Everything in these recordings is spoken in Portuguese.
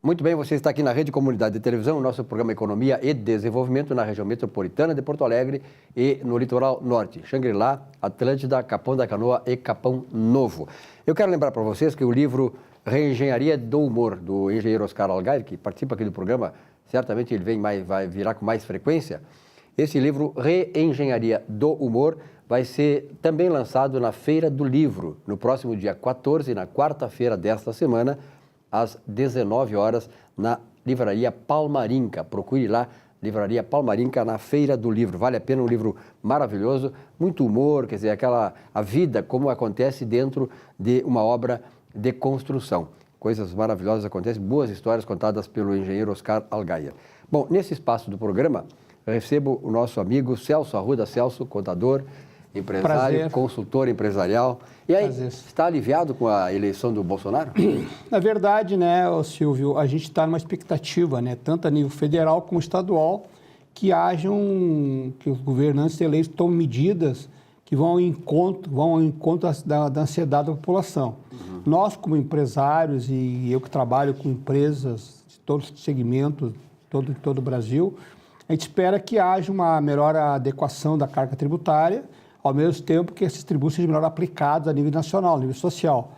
Muito bem, você está aqui na Rede Comunidade de Televisão, nosso programa Economia e Desenvolvimento na região metropolitana de Porto Alegre e no litoral norte, Xangri-Lá, Atlântida, Capão da Canoa e Capão Novo. Eu quero lembrar para vocês que o livro Reengenharia do Humor, do engenheiro Oscar Algair, que participa aqui do programa, certamente ele vai virar com mais frequência. Esse livro, Reengenharia do Humor, vai ser também lançado na Feira do Livro, no próximo dia 14, na quarta-feira desta semana, às 19 horas, na Livraria Palmarinca. Procure lá, Livraria Palmarinca, na Feira do Livro. Vale a pena, um livro maravilhoso, muito humor, quer dizer, a vida como acontece dentro de uma obra de construção. Coisas maravilhosas acontecem, boas histórias contadas pelo engenheiro Oscar Algair. Bom, nesse espaço do programa, eu recebo o nosso amigo Celso Arruda. Celso, contador, empresário, prazer, consultor empresarial. E aí, prazer, está aliviado com a eleição do Bolsonaro? Na verdade, né, Silvio, a gente está numa expectativa, né, tanto a nível federal como estadual, que os governantes eleitos tomem medidas que vão ao encontro da ansiedade da população. Uhum. Nós, como empresários, e eu que trabalho com empresas de todos os segmentos, todo o Brasil, a gente espera que haja uma melhor adequação da carga tributária, ao mesmo tempo que esses tributos sejam melhor aplicados a nível nacional, a nível social.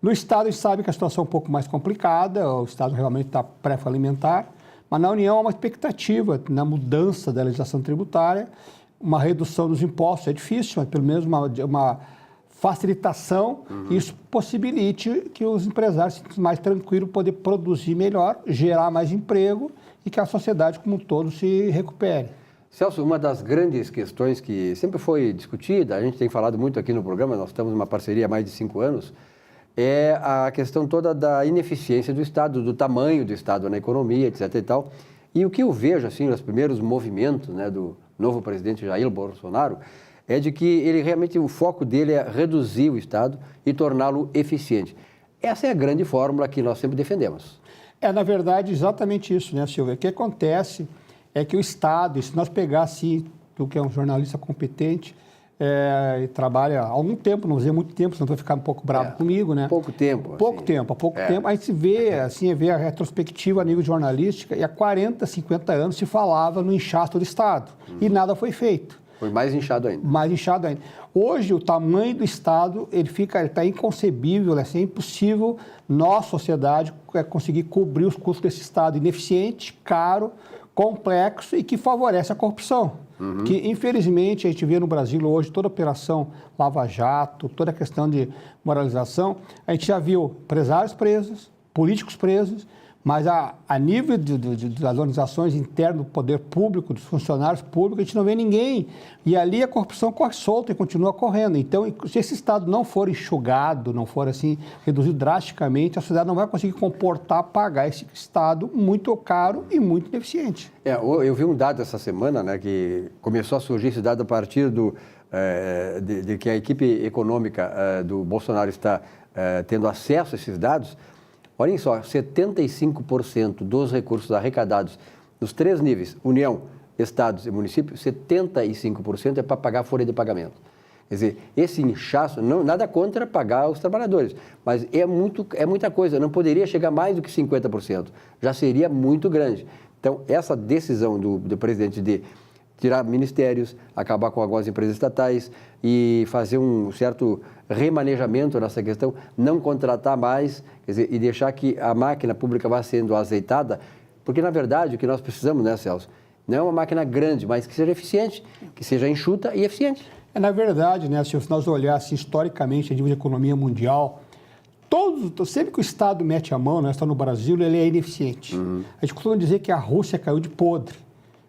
No Estado, a gente sabe que a situação é um pouco mais complicada, o Estado realmente está pré-falimentar, mas na União há uma expectativa na mudança da legislação tributária, uma redução dos impostos, é difícil, mas pelo menos uma facilitação, isso possibilite que os empresários se mais tranquilos poder produzir melhor, gerar mais emprego e que a sociedade como um todo se recupere. Celso, uma das grandes questões que sempre foi discutida, a gente tem falado muito aqui no programa, nós estamos numa parceria há mais de 5 anos, é a questão toda da ineficiência do Estado, do tamanho do Estado na economia, etc. e tal. E o que eu vejo, assim, nos primeiros movimentos, né, do novo presidente Jair Bolsonaro, é de que ele realmente, o foco dele é reduzir o Estado e torná-lo eficiente. Essa é a grande fórmula que nós sempre defendemos. Na verdade, exatamente isso, né, Silvia? O que acontece é que o Estado, se nós pegássemos, tu que é um jornalista competente e trabalha há algum tempo, não usei muito tempo, senão tu vai ficar um pouco bravo comigo, né? Pouco tempo. Há pouco tempo, a gente vê a retrospectiva a nível jornalística, e há 40, 50 anos se falava no inchaço do Estado, e nada foi feito. Foi mais inchado ainda. Mais inchado ainda. Hoje, o tamanho do Estado, ele está inconcebível, é impossível nós, sociedade, conseguir cobrir os custos desse Estado ineficiente, caro, complexo e que favorece a corrupção. Que, infelizmente, a gente vê no Brasil hoje toda a operação Lava Jato, toda a questão de moralização, a gente já viu empresários presos, políticos presos, mas a nível das organizações internas do poder público, dos funcionários públicos, a gente não vê ninguém. E ali a corrupção corre solta e continua correndo. Então, se esse Estado não for enxugado, não for assim reduzido drasticamente, a sociedade não vai conseguir pagar esse Estado muito caro e muito ineficiente. Eu vi um dado essa semana, né, que começou a surgir esse dado a partir de que a equipe econômica do Bolsonaro está tendo acesso a esses dados. Olhem só, 75% dos recursos arrecadados nos 3 níveis, União, Estados e municípios, 75% é para pagar a folha de pagamento. Quer dizer, esse inchaço, nada contra pagar os trabalhadores, mas é muita coisa, não poderia chegar mais do que 50%, já seria muito grande. Então, essa decisão do presidente de tirar ministérios, acabar com algumas empresas estatais e fazer um certo remanejamento nessa questão, não contratar mais, quer dizer, e deixar que a máquina pública vá sendo azeitada, porque, na verdade, o que nós precisamos, né, Celso, não é uma máquina grande, mas que seja eficiente, que seja enxuta e eficiente. Na verdade, né, se nós olharmos historicamente a nível de economia mundial, sempre que o Estado mete a mão, né, está no Brasil, ele é ineficiente. A gente costuma dizer que a Rússia caiu de podre.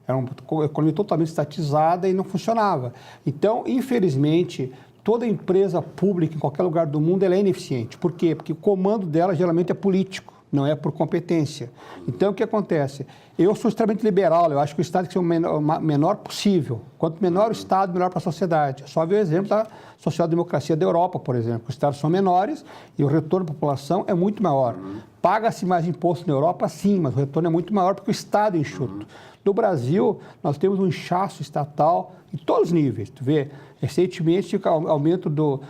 Era uma economia totalmente estatizada e não funcionava. Então, infelizmente, toda empresa pública em qualquer lugar do mundo ela é ineficiente. Por quê? Porque o comando dela geralmente é político, não é por competência. Então, o que acontece? Eu sou extremamente liberal, eu acho que o Estado tem que ser o menor possível. Quanto menor o Estado, melhor para a sociedade. É só ver o exemplo da social-democracia da Europa, por exemplo. Os Estados são menores e o retorno da população é muito maior. Paga-se mais imposto na Europa, sim, mas o retorno é muito maior porque o Estado é enxuto. No Brasil, nós temos um inchaço estatal em todos os níveis. Tu vê, recentemente, o aumento do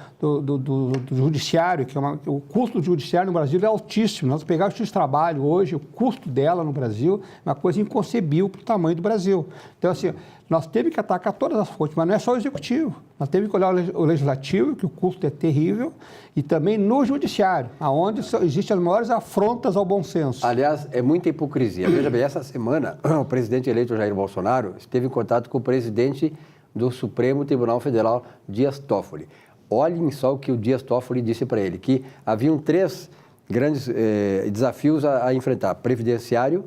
judiciário, que o custo do judiciário no Brasil é altíssimo. Nós pegar o justiça de trabalho hoje, o custo dela no Brasil é uma coisa inconcebível para o tamanho do Brasil. Então, assim, nós temos que atacar todas as fontes, mas não é só o executivo. Nós temos que olhar o legislativo, que o custo é terrível, e também no judiciário, onde existem as maiores afrontas ao bom senso. Aliás, é muita hipocrisia. Veja bem, essa semana, o presidente eleito Jair Bolsonaro esteve em contato com o presidente do Supremo Tribunal Federal, Dias Toffoli. Olhem só o que o Dias Toffoli disse para ele, que haviam 3 grandes desafios a enfrentar: previdenciário,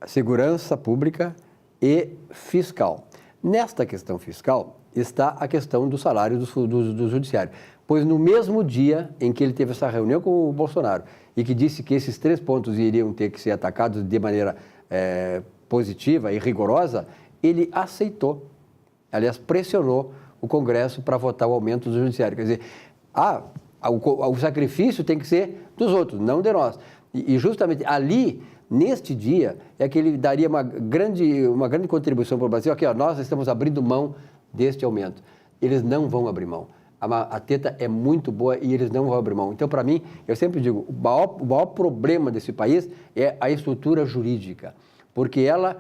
segurança pública e fiscal. Nesta questão fiscal está a questão do salário do judiciário, pois no mesmo dia em que ele teve essa reunião com o Bolsonaro e que disse que esses 3 pontos iriam ter que ser atacados de maneira positiva e rigorosa, ele aceitou, aliás, pressionou o Congresso para votar o aumento do judiciário. Quer dizer, o sacrifício tem que ser dos outros, não de nós. E justamente ali, neste dia, é que ele daria uma grande contribuição para o Brasil. Aqui, ó, nós estamos abrindo mão deste aumento. Eles não vão abrir mão. A teta é muito boa e eles não vão abrir mão. Então, para mim, eu sempre digo, o maior problema desse país é a estrutura jurídica, porque ela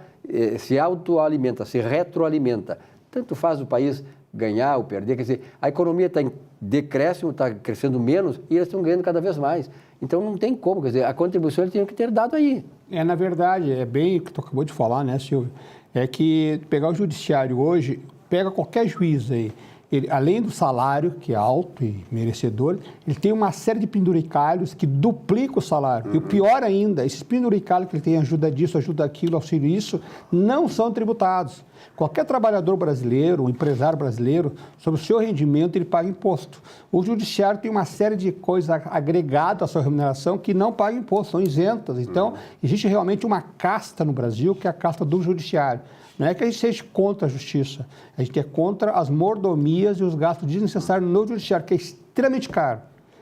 se autoalimenta, se retroalimenta. Tanto faz o país ganhar ou perder, quer dizer, a economia está em decréscimo, está crescendo menos e eles estão ganhando cada vez mais. Então, não tem como, quer dizer, a contribuição eles tinham que ter dado aí. Na verdade, é bem o que tu acabou de falar, né, Silvio? É que pegar o judiciário hoje, pega qualquer juiz aí, ele, além do salário, que é alto e merecedor, ele tem uma série de penduricalhos que duplicam o salário. E o pior ainda, esses penduricalhos que ele tem, ajuda disso, ajuda aquilo, auxílio isso, não são tributados. Qualquer trabalhador brasileiro, um empresário brasileiro, sobre o seu rendimento, ele paga imposto. O judiciário tem uma série de coisas agregadas à sua remuneração que não pagam imposto, são isentas. Então, existe realmente uma casta no Brasil, que é a casta do judiciário. Não é que a gente seja contra a justiça, a gente é contra as mordomias e os gastos desnecessários no judiciário, que é extremamente caro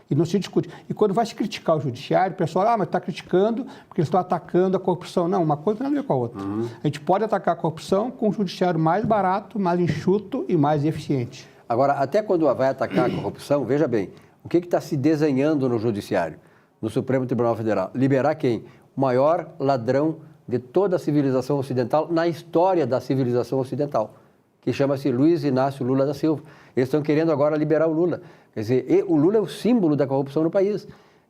e não se discute. E quando vai se criticar o judiciário, o pessoal, mas está criticando porque eles estão atacando a corrupção. Não, uma coisa não tem nada a ver com a outra. A gente pode atacar a corrupção com um judiciário mais barato, mais enxuto e mais eficiente. Agora, até quando vai atacar a corrupção, veja bem, o que está se desenhando no judiciário, no Supremo Tribunal Federal? Liberar quem? O maior ladrão de toda a civilização ocidental, na história da civilização ocidental, que chama-se Luiz Inácio Lula da Silva. Eles estão querendo agora liberar o Lula. Quer dizer, o Lula é o símbolo da corrupção no país.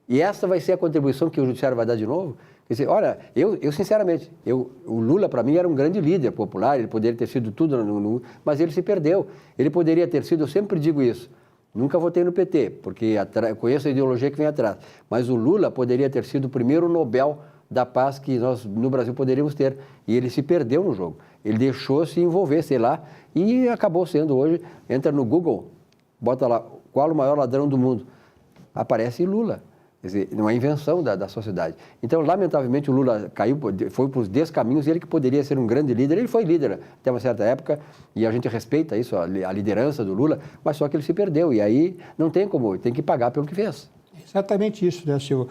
E essa vai ser a contribuição que o judiciário vai dar de novo. Quer dizer, olha, eu sinceramente, o Lula para mim era um grande líder popular, ele poderia ter sido tudo, mas ele se perdeu. Ele poderia ter sido, eu sempre digo isso, nunca votei no PT, porque conheço a ideologia que vem atrás, mas o Lula poderia ter sido o primeiro Nobel da paz que nós no Brasil poderíamos ter. E ele se perdeu no jogo. Ele deixou se envolver, sei lá, e acabou sendo hoje, entra no Google, bota lá, qual o maior ladrão do mundo? Aparece Lula. Quer dizer, uma invenção da sociedade. Então, lamentavelmente, o Lula caiu, foi para os descaminhos, e ele que poderia ser um grande líder, ele foi líder até uma certa época, e a gente respeita isso, a liderança do Lula, mas só que ele se perdeu, e aí não tem como, tem que pagar pelo que fez. Exatamente isso, né, Silvio?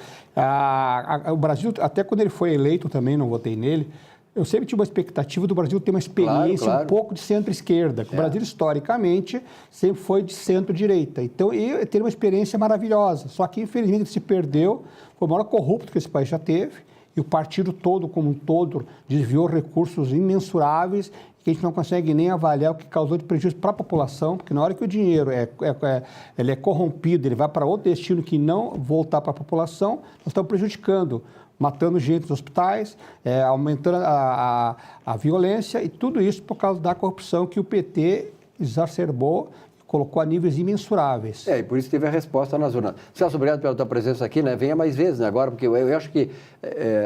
O Brasil, até quando ele foi eleito também, não votei nele, eu sempre tive uma expectativa do Brasil ter uma experiência um pouco de centro-esquerda. O Brasil, historicamente, sempre foi de centro-direita. Então, ele teve uma experiência maravilhosa. Só que, infelizmente, ele se perdeu. Foi o maior corrupto que esse país já teve. E o partido todo, como um todo, desviou recursos imensuráveis que a gente não consegue nem avaliar o que causou de prejuízo para a população, porque na hora que o dinheiro ele é corrompido, ele vai para outro destino que não voltar para a população, nós estamos prejudicando, matando gente nos hospitais, aumentando a violência, e tudo isso por causa da corrupção que o PT exacerbou, colocou a níveis imensuráveis. E por isso teve a resposta nas urnas. Celso, obrigado pela tua presença aqui, né? Venha mais vezes, né, agora, porque eu acho que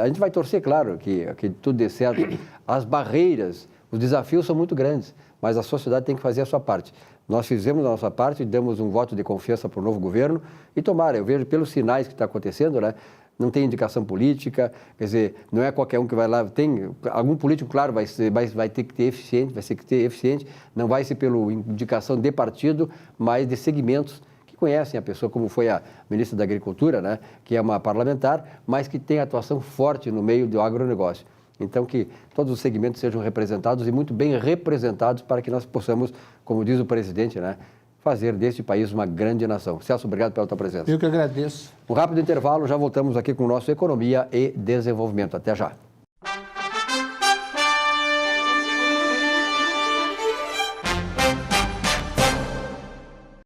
a gente vai torcer, claro, que tudo dê certo. As barreiras, os desafios são muito grandes, mas a sociedade tem que fazer a sua parte. Nós fizemos a nossa parte, demos um voto de confiança para o novo governo e tomara, eu vejo pelos sinais que está acontecendo, né? Não tem indicação política, quer dizer, não é qualquer um que vai lá, tem algum político, claro, vai ter que ter eficiente, vai ser que ter eficiente, não vai ser pela indicação de partido, mas de segmentos que conhecem a pessoa, como foi a ministra da Agricultura, né? Que é uma parlamentar, mas que tem atuação forte no meio do agronegócio. Então, que todos os segmentos sejam representados e muito bem representados para que nós possamos, como diz o presidente, né, fazer deste país uma grande nação. Celso, obrigado pela tua presença. Eu que agradeço. Um rápido intervalo, já voltamos aqui com o nosso Economia e Desenvolvimento. Até já.